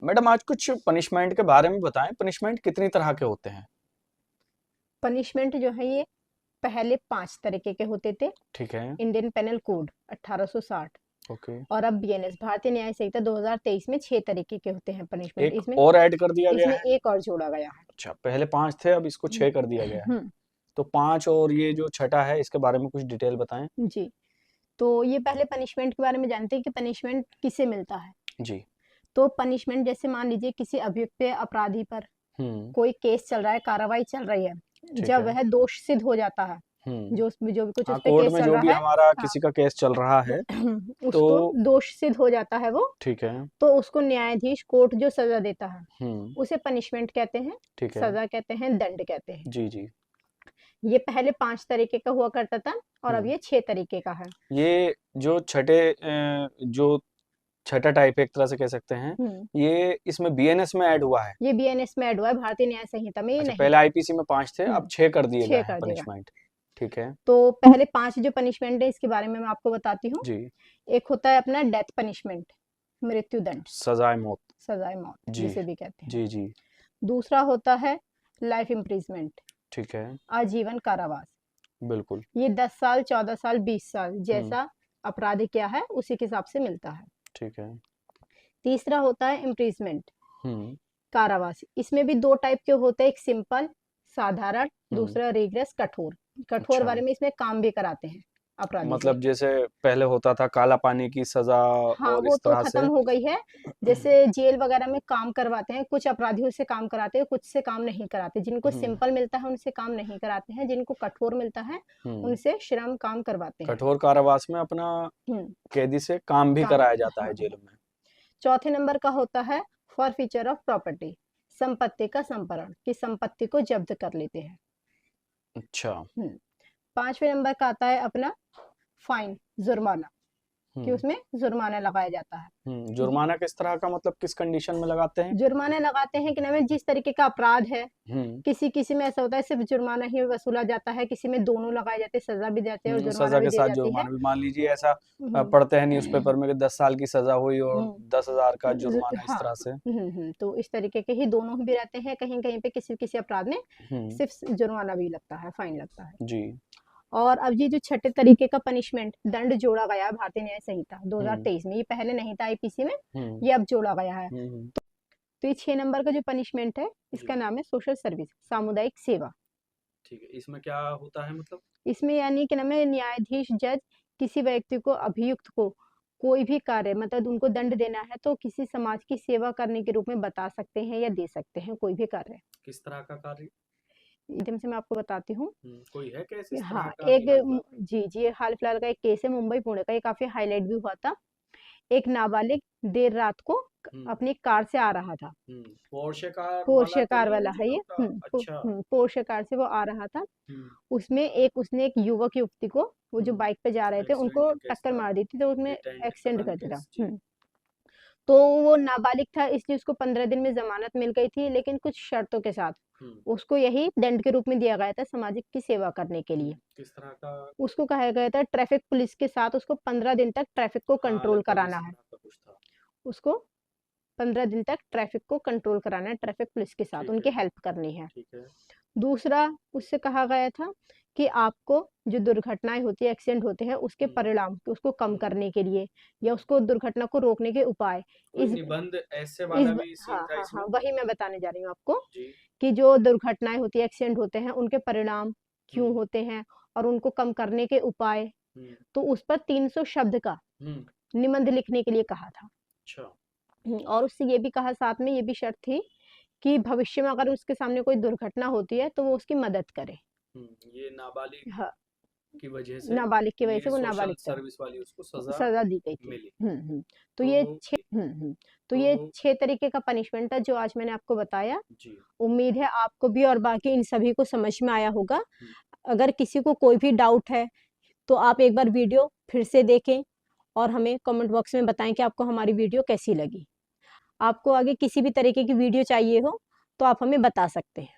Madam आज कुछ punishment के बारे में बताएं। पनिशमेंट कितनी तरह के होते हैं? पनिशमेंट जो है ये पहले 5 तरीके के होते थे। ठीक है। Indian Penal Code 1860 okay. और अब बीएनएस भारतीय न्याय संहिता 2023 में 6 तरीके के होते हैं पनिशमेंट। एक इसमें और ऐड कर दिया गया इसमें है? एक और जोड़ा गया है। अच्छा, पहले 5 थे, अब इसको 6 कर दिया गया है। हम्म, तो 5 और ये जो छठा है इसके बारे में कुछ डिटेल बताएं। जी। तो ये पहले पनिशमेंट के बारे में जानते हैं कि पनिशमेंट किसे मिलता है। जी। तो पनिशमेंट जैसे मान लीजिए किसी अभियुक्त या अपराधी पर हम्म। कोई केस चल रहा है, कार्रवाई चल रही है, ठीक जब है। वह दोष सिद्ध हो जाता है, हम्म। जो भी कुछ हाँ, उस पे कोर्ट केस में चल जो भी रहा है, हमारा हाँ, किसी का केस चल रहा है तो उसको दोष सिद्ध हो जाता है वो, ठीक है। तो उसको न्यायाधीश कोर्ट जो सजा देता है हम्म। उसे पनिशमेंट कहते हैं, ठीक है। सजा कहते हैं, दंड कहते हैं। जी जी। ये पहले 5 तरीके का हुआ करता था और अब हम्म। ये 6 तरीके का है। ये जो जो छठा टाइप है, एक तरह से कह सकते हैं, हम्म, ये इसमें बीएनएस में ऐड हुआ है। ये बीएनएस में ऐड हुआ है, भारतीय न्याय संहिता में ये अच्छा, नहीं पहले था। आईपीसी में 5 थे, अब हम्म, 6 कर दिए 6 गए हैं कर देगा। पनिशमेंट। ठीक है। तो पहले 5 जो पनिशमेंट है इसके बारे में मैं आपको बताती हूँ। जी। एक होता है अपना डेथ पनिशमेंट, मृत्यु दंड, सजाए मौत। सजाए मौत जी। जिसे भी कहते हैं। जी जी। दूसरा होता है लाइफ इम्प्रिजमेंट, ठीक है। आजीवन कारावास। बिल्कुल। ये 10 साल, 14 साल, 20 साल हुँ। जैसा अपराध क्या है उसी के हिसाब से मिलता है। ठीक है। तीसरा होता है इम्प्रिजमेंट, हुँ। कारावास। इसमें भी 2 टाइप के होते हैं, एक सिंपल साधारण, हुँ। दूसरा रिग्रेस कठोर। कठोर अच्छा, वाले में इसमें काम भी कराते हैं अपराधी से। मतलब जैसे पहले होता था काला पानी की सज़ा हाँ, और वो इस तो तरह खत्म से। हो गई है। जैसे जेल वगैरह में काम करवाते हैं, कुछ अपराधियों से काम कराते हैं, कुछ से काम नहीं कराते। जिनको हुँ। सिंपल मिलता है उनसे काम नहीं कराते हैं, जिनको कठोर मिलता है हुँ। उनसे श्रम काम करवाते हैं। कठोर कारावास में अपना हुँ, कैदी से काम भी काम, कराया जाता है हाँ, हाँ। जेल में। चौथे नंबर का होता है फॉरफीचर ऑफ प्रॉपर्टी, संपत्ति का संपरण, कि संपत्ति को जब्त कर लेते हैं। अच्छा। हुँ, 5वें नंबर का आता है अपना फाइन, जुर्माना, कि हुँ। उसमें जुर्माना लगाया जाता है। ज जुर्माना किस तरह का, मतलब किस कंडीशन में लगाते हैं? जुर्माना लगाते हैं कि ना में जिस तरीके का अपराध है, हुँ। किसी-किसी में ऐसा होता है सिर्फ़ जुर्माना ही वसूला जाता है, किसी में दोनों लगाए जाते हैं, सज़ा भी देते हैं और जुर्माना सज़ा भी के दी साथ जाती है। जुर्माना भी, मान लीजिए ऐसा हुँ। पढ़ते हैं न्यूज़पेपर में कि 10 साल की सज़ा हुई और हुँ। 10,000 का ल जुर्माना, इस हाँ। तरह से। तो इस तरीके के ही दोनों भी रहते हैं, कहीं-कहीं पे किसी-किसी अपराध में हुँ। सिर्फ़ जुर्माना भी लगता है, फाइन लगता है। जी। और अब ये जो छठे तरीके का पनिशमेंट दंड जोड़ा गया है भारतीय न्याय संहिता हुँ। 2023 में, ये पहले नहीं था आईपीसी में, हुँ। ये अब जोड़ा गया है। हुँ। हुँ। तो ये 6 नंबर का जो पनिशमेंट है, जी। इसका नाम है सोशल सर्विस, सामुदायिक सेवा। ठीक है, इसमें क्या होता है मतलब? इसमें यानी कि नाम है न्यायाधीश, जज किसी व्यक्ति को, अभियुक्त को कोई भी कार्य मतलब उनको दंड देना है तो किसी समाज की सेवा करने के रूप में बता सकते हैं या दे सकते हैं कोई भी कार्य। किस तरह का कार्य? एकदम से मैं आपको बताती हूँ। कोई है केस इस तरह हाँ, का अभी हाल-फिलहाल? जी, हाल फिलहाल का एक केस है मुंबई पुणे का, ये काफी हाईलाइट भी हुआ था। एक नाबालिग देर रात को हुँ। अपनी कार से आ रहा था। पोर्शे कार वाला पोर्शे तो कार नहीं है वाला जो है ये। लड़का? अच्छा। पोर्शे कार से वो आ रहा था। हुँ। उसमें उसने एक युवक युवती को, वो जो हुँ। बाइक पे जा रहे थे उनको एक्सीडेंट केस टक्कर था, मार दी थी, तो उसमें हिट एंड एक्सीडेंट रन कर दिया था। केस। जी। तो वो नाबालिग था इसलिए उसको 15 दिन में जमानत मिल गई थी, लेकिन कुछ शर्तों के साथ। हुँ। उसको यही दंड के रूप में दिया गया था सामाजिक की सेवा करने के लिए। किस तरह का? उसको कहा गया था ट्रैफिक पुलिस के साथ उसको 15 दिन तक ट्रैफिक को हाँ, कंट्रोल लगभग कराना इसी है। तरह का कुछ था। उसको 15 दिन तक ट्रैफिक को कंट्रोल कराना है, ट्रैफिक पुलिस के साथ ठीक उनकी है। हेल्प करनी है। ठीक है। दूसरा, उससे कहा गया था कि आपको जो दुर्घटनाएँ होती हैं, एक्सीडेंट होते हैं, उसके हुँ। परिणाम उसको कम हुँ। करने के लिए या हुँ। उसको दुर्घटना को रोकने के उपाय, कोई इस निबंध ऐसे इस वाला ब भी सीन हाँ, था हाँ, हाँ, इसमें? वही मैं बताने जा रही हूँ आपको जी। कि जो दुर्घटनाएँ होती हैं, एक्सीडेंट होते हैं, उनके परिणाम क्यों हुँ। होते हैं और उनको कम करने के उपाय। हुँ। तो उस पर 300 शब्द का हुँ। निबंध लिखने के लिए कहा था। अच्छा। और उससे ये भी कहा, साथ में ये भी शर्त थी कि भविष्य में अगर उसके सामने कोई दुर्घटना होती है, तो वो उसकी मदद करे। ये नाबालिग हाँ, की वजह से नाबालिग की वजह ये से, वो सोशल नाबालिग था। सर्विस वाली उसको सज़ा सज़ा दी गई थी। मिली। हुँ, हुँ। तो तो ये 6 जी। तो तो ये 6 तरीके का पनिशमेंट था जो आज मैंने आपको बताया। जी। उम्मीद है आपको भी और बाकी इन सभी को समझ में आया होगा। हुँ। अगर किसी को कोई भी डाउट है, तो आप एक बार वीडियो फिर से देखें और हमें कमेंट बॉक्स में बताएँ कि आपको हमारी वीडियो कैसी लगी। आपको आगे किसी भी तरीके की वीडियो चाहिए हो, तो आप हमें बता सकते हैं।